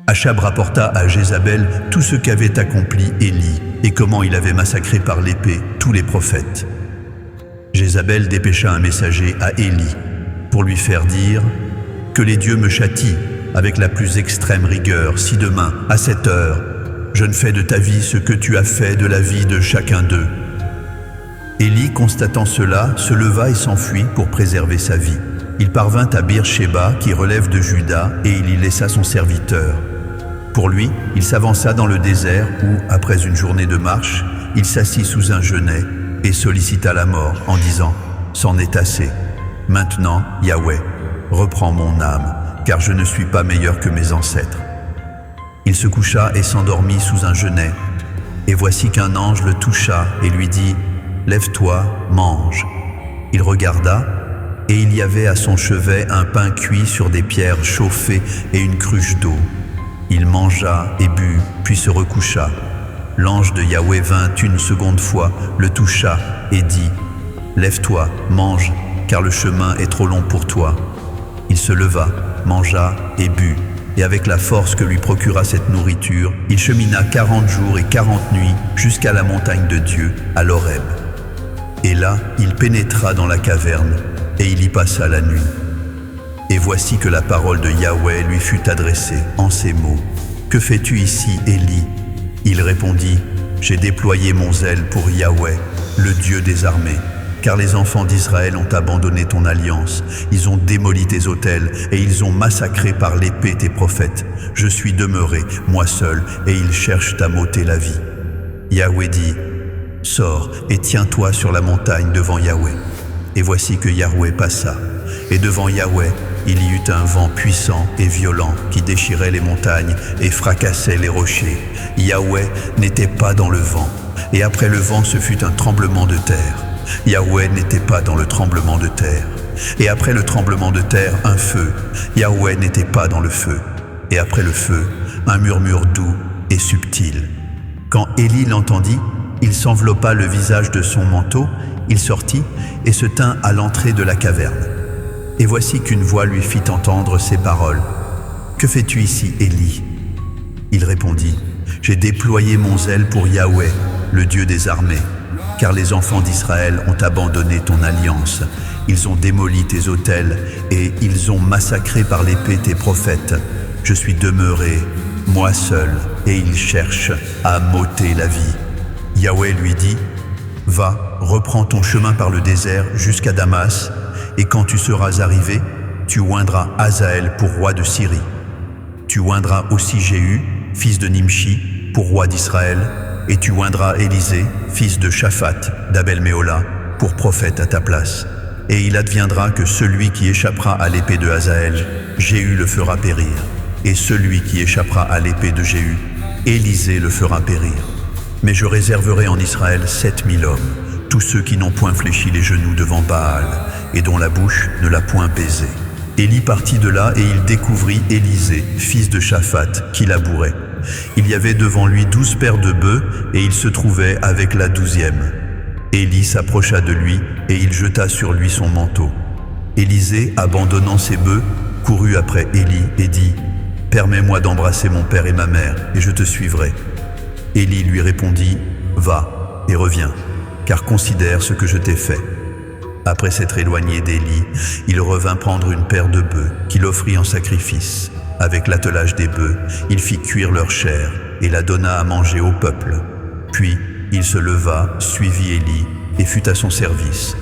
Achab rapporta à Jézabel tout ce qu'avait accompli Élie et comment il avait massacré par l'épée tous les prophètes. Jézabel dépêcha un messager à Élie pour lui faire dire « Que les dieux me châtient avec la plus extrême rigueur si demain, à cette heure, je ne fais de ta vie ce que tu as fait de la vie de chacun d'eux. » Élie, constatant cela, se leva et s'enfuit pour préserver sa vie. Il parvint à Bir-Shéba, qui relève de Juda, et il y laissa son serviteur. Pour lui, il s'avança dans le désert où, après une journée de marche, il s'assit sous un genêt et sollicita la mort en disant « C'en est assez. Maintenant, Yahweh, reprends mon âme, car je ne suis pas meilleur que mes ancêtres. » Il se coucha et s'endormit sous un genêt. Et voici qu'un ange le toucha et lui dit « Lève-toi, mange. » Il regarda, et il y avait à son chevet un pain cuit sur des pierres chauffées et une cruche d'eau. Il mangea et but, puis se recoucha. L'ange de Yahweh vint une seconde fois, le toucha et dit « Lève-toi, mange, car le chemin est trop long pour toi. » Il se leva, mangea et but, et avec la force que lui procura cette nourriture, il chemina 40 jours et 40 nuits jusqu'à la montagne de Dieu, à l'Horeb. Et là, il pénétra dans la caverne, et il y passa la nuit. Et voici que la parole de Yahweh lui fut adressée en ces mots. « Que fais-tu ici, Élie ?» Il répondit, « J'ai déployé mon zèle pour Yahweh, le Dieu des armées, car les enfants d'Israël ont abandonné ton alliance, ils ont démoli tes autels et ils ont massacré par l'épée tes prophètes. Je suis demeuré, moi seul, et ils cherchent à m'ôter la vie. » Yahweh dit, « Sors et tiens-toi sur la montagne devant Yahweh. » Et voici que Yahweh passa, et devant Yahweh, il y eut un vent puissant et violent qui déchirait les montagnes et fracassait les rochers. Yahweh n'était pas dans le vent, et après le vent ce fut un tremblement de terre. Yahweh n'était pas dans le tremblement de terre. Et après le tremblement de terre, un feu. Yahweh n'était pas dans le feu. Et après le feu, un murmure doux et subtil. Quand Élie l'entendit, il s'enveloppa le visage de son manteau, il sortit et se tint à l'entrée de la caverne. Et voici qu'une voix lui fit entendre ces paroles. « Que fais-tu ici, Élie ?» Il répondit, « J'ai déployé mon zèle pour Yahweh, le Dieu des armées, car les enfants d'Israël ont abandonné ton alliance. Ils ont démoli tes autels et ils ont massacré par l'épée tes prophètes. Je suis demeuré, moi seul, et ils cherchent à m'ôter la vie. » Yahweh lui dit, « Va, reprends ton chemin par le désert jusqu'à Damas, et quand tu seras arrivé, tu oindras Hazaël pour roi de Syrie. Tu oindras aussi Jéhu, fils de Nimshi, pour roi d'Israël, et tu oindras Élisée, fils de Shaphat, d'Abel-Méhola, pour prophète à ta place. Et il adviendra que celui qui échappera à l'épée de Hazaël, Jéhu le fera périr, et celui qui échappera à l'épée de Jéhu, Élisée le fera périr. Mais je réserverai en Israël 7000 hommes, tous ceux qui n'ont point fléchi les genoux devant Baal, et dont la bouche ne l'a point baisé. » Élie partit de là et il découvrit Élisée, fils de Shaphat, qui labourait. Il y avait devant lui 12 paires de bœufs et il se trouvait avec la 12e. Élie s'approcha de lui et il jeta sur lui son manteau. Élisée, abandonnant ses bœufs, courut après Élie et dit « Permets-moi d'embrasser mon père et ma mère et je te suivrai. » Élie lui répondit « Va et reviens, car considère ce que je t'ai fait. » Après s'être éloigné d'Élie, il revint prendre une paire de bœufs qu'il offrit en sacrifice. Avec l'attelage des bœufs, il fit cuire leur chair et la donna à manger au peuple. Puis il se leva, suivit Élie et fut à son service.